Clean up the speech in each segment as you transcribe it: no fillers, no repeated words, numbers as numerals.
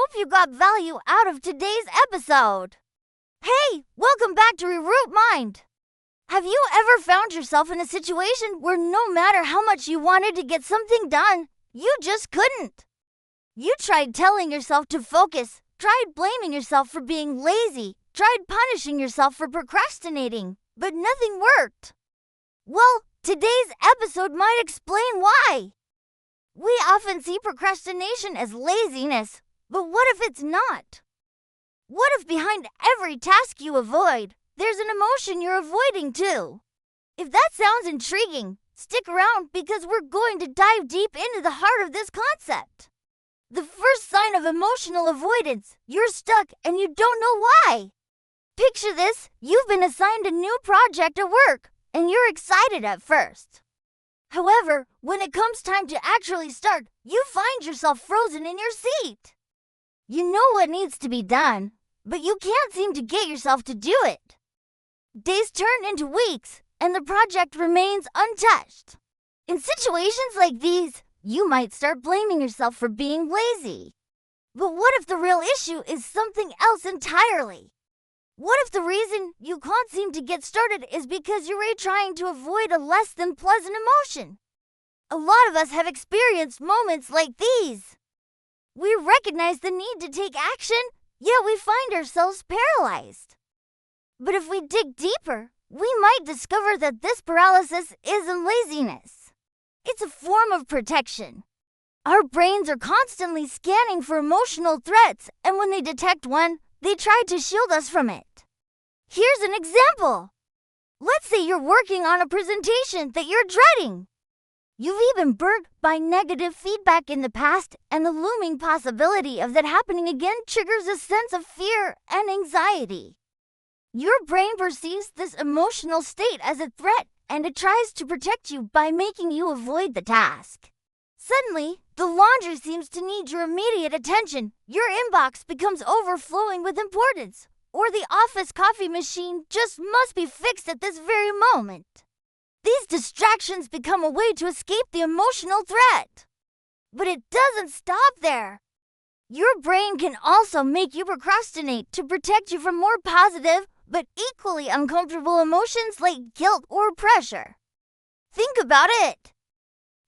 hope you got value out of today's episode. Hey, welcome back to Reroute Mind. Have you ever found yourself in a situation where no matter how much you wanted to get something done, you just couldn't? You tried telling yourself to focus, tried blaming yourself for being lazy, tried punishing yourself for procrastinating, but nothing worked. Well, today's episode might explain why. We often see procrastination as laziness, but what if it's not? What if behind every task you avoid, there's an emotion you're avoiding too? If that sounds intriguing, stick around because we're going to dive deep into the heart of this concept. The first sign of emotional avoidance, you're stuck and you don't know why. Picture this, you've been assigned a new project at work, and you're excited at first. However, when it comes time to actually start, you find yourself frozen in your seat. You know what needs to be done, but you can't seem to get yourself to do it. Days turn into weeks, and the project remains untouched. In situations like these, you might start blaming yourself for being lazy. But what if the real issue is something else entirely? What if the reason you can't seem to get started is because you're trying to avoid a less than pleasant emotion? A lot of us have experienced moments like these. We recognize the need to take action, yet we find ourselves paralyzed. But if we dig deeper, we might discover that this paralysis isn't laziness. It's a form of protection. Our brains are constantly scanning for emotional threats, and when they detect one, they try to shield us from it. Here's an example. Let's say you're working on a presentation that you're dreading. You've even been burnt by negative feedback in the past, and the looming possibility of that happening again triggers a sense of fear and anxiety. Your brain perceives this emotional state as a threat, and it tries to protect you by making you avoid the task. Suddenly, the laundry seems to need your immediate attention, your inbox becomes overflowing with importance, or the office coffee machine just must be fixed at this very moment. These distractions become a way to escape the emotional threat. But it doesn't stop there. Your brain can also make you procrastinate to protect you from more positive, but equally uncomfortable emotions like guilt or pressure. Think about it.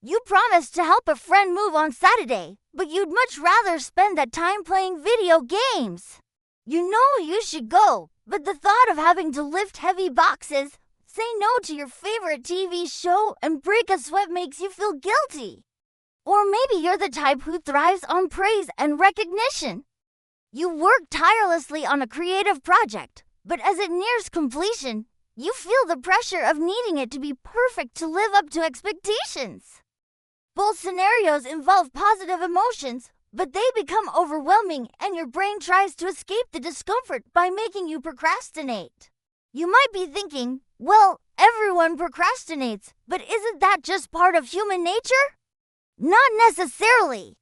You promised to help a friend move on Saturday, but you'd much rather spend that time playing video games. You know you should go, but the thought of having to lift heavy boxes, say no to your favorite TV show, and break a sweat makes you feel guilty. Or maybe you're the type who thrives on praise and recognition. You work tirelessly on a creative project, but as it nears completion, you feel the pressure of needing it to be perfect to live up to expectations. Both scenarios involve positive emotions, but they become overwhelming and your brain tries to escape the discomfort by making you procrastinate. You might be thinking, well, everyone procrastinates, but isn't that just part of human nature? Not necessarily.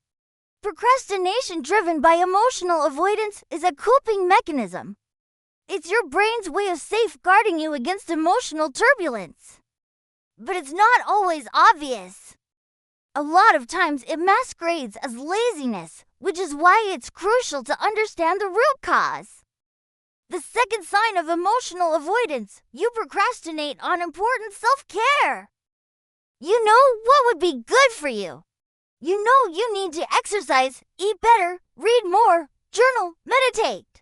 Procrastination driven by emotional avoidance is a coping mechanism. It's your brain's way of safeguarding you against emotional turbulence. But it's not always obvious. A lot of times it masquerades as laziness, which is why it's crucial to understand the root cause. The second sign of emotional avoidance, you procrastinate on important self-care. You know what would be good for you. You know you need to exercise, eat better, read more, journal, meditate.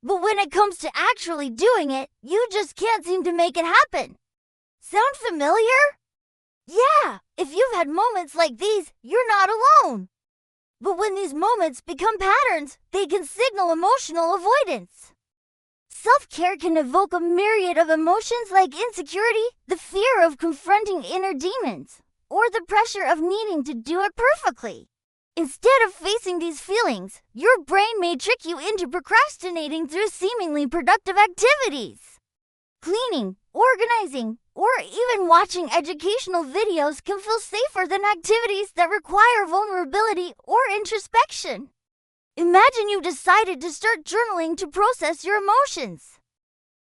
But when it comes to actually doing it, you just can't seem to make it happen. Sound familiar? Yeah, if you've had moments like these, you're not alone. But when these moments become patterns, they can signal emotional avoidance. Self-care can evoke a myriad of emotions like insecurity, the fear of confronting inner demons, or the pressure of needing to do it perfectly. Instead of facing these feelings, your brain may trick you into procrastinating through seemingly productive activities. Cleaning, organizing, or even watching educational videos can feel safer than activities that require vulnerability or introspection. Imagine you decided to start journaling to process your emotions.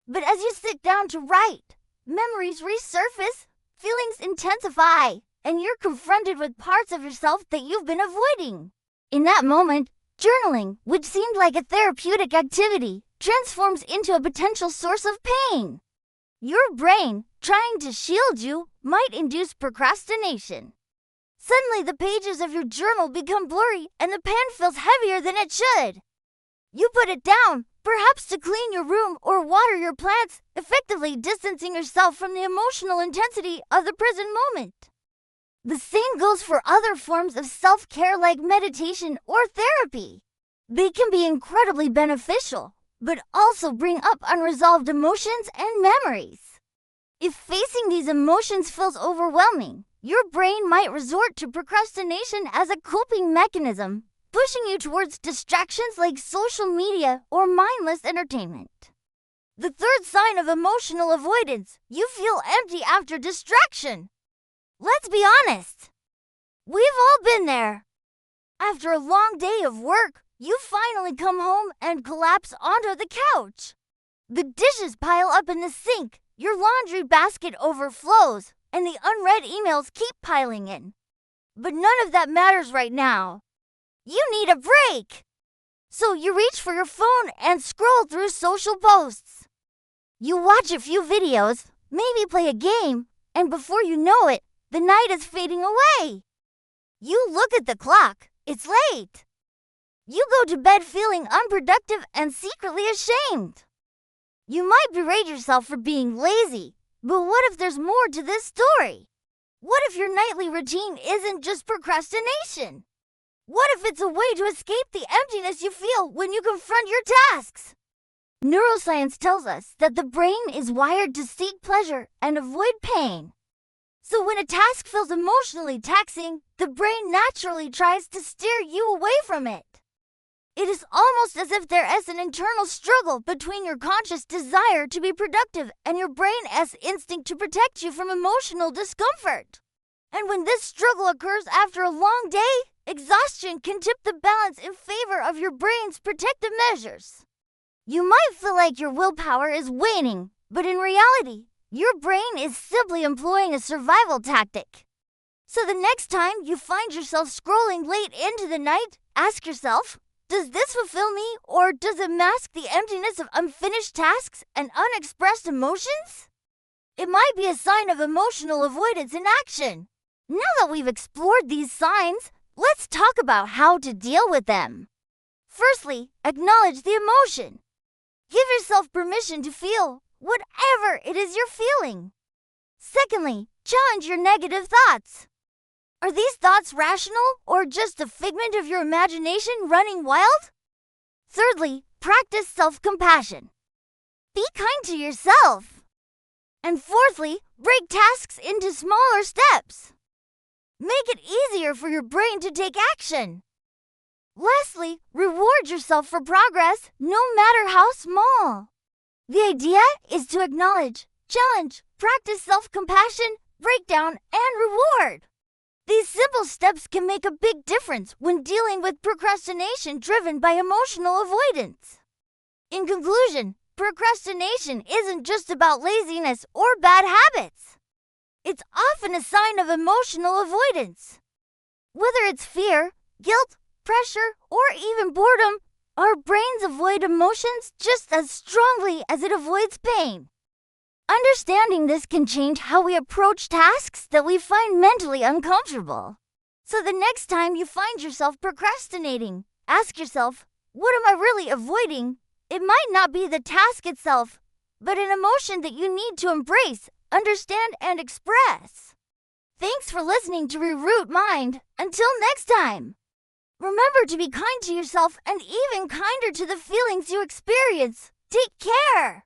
But as you sit down to write, memories resurface, feelings intensify, and you're confronted with parts of yourself that you've been avoiding. In that moment, Journaling, which seemed like a therapeutic activity, transforms into a potential source of pain. Your brain, trying to shield you, might induce procrastination. Suddenly, the pages of your journal become blurry and the pen feels heavier than it should. You put it down, perhaps to clean your room or water your plants, effectively distancing yourself from the emotional intensity of the present moment. The same goes for other forms of self-care like meditation or therapy. They can be incredibly beneficial, but also bring up unresolved emotions and memories. If facing these emotions feels overwhelming, your brain might resort to procrastination as a coping mechanism, pushing you towards distractions like social media or mindless entertainment. The third sign of emotional avoidance: you feel empty after distraction. Let's be honest. We've all been there. After a long day of work, you finally come home and collapse onto the couch. The dishes pile up in the sink, your laundry basket overflows, and the unread emails keep piling in. But none of that matters right now. You need a break. So you reach for your phone and scroll through social posts. You watch a few videos, maybe play a game, and before you know it, the night is fading away. You look at the clock. It's late. You go to bed feeling unproductive and secretly ashamed. You might berate yourself for being lazy, but what if there's more to this story? What if your nightly routine isn't just procrastination? What if it's a way to escape the emptiness you feel when you confront your tasks? Neuroscience tells us that the brain is wired to seek pleasure and avoid pain. So when a task feels emotionally taxing, the brain naturally tries to steer you away from it. It is almost as if there is an internal struggle between your conscious desire to be productive and your brain's instinct to protect you from emotional discomfort. And when this struggle occurs after a long day, exhaustion can tip the balance in favor of your brain's protective measures. You might feel like your willpower is waning, but in reality, your brain is simply employing a survival tactic. So the next time you find yourself scrolling late into the night, ask yourself, does this fulfill me, or does it mask the emptiness of unfinished tasks and unexpressed emotions? It might be a sign of emotional avoidance in action. Now that we've explored these signs, let's talk about how to deal with them. Firstly, acknowledge the emotion. Give yourself permission to feel whatever it is you're feeling. Secondly, challenge your negative thoughts. Are these thoughts rational or just a figment of your imagination running wild? Thirdly, practice self-compassion. Be kind to yourself. And fourthly, break tasks into smaller steps. Make it easier for your brain to take action. Lastly, reward yourself for progress, no matter how small. The idea is to acknowledge, challenge, practice self-compassion, break down, and reward. These simple steps can make a big difference when dealing with procrastination driven by emotional avoidance. In conclusion, procrastination isn't just about laziness or bad habits. It's often a sign of emotional avoidance. Whether it's fear, guilt, pressure, or even boredom, our brains avoid emotions just as strongly as it avoids pain. Understanding this can change how we approach tasks that we find mentally uncomfortable. So the next time you find yourself procrastinating, ask yourself, what am I really avoiding? It might not be the task itself, but an emotion that you need to embrace, understand, and express. Thanks for listening to Reroute Mind. Until next time. Remember to be kind to yourself and even kinder to the feelings you experience. Take care.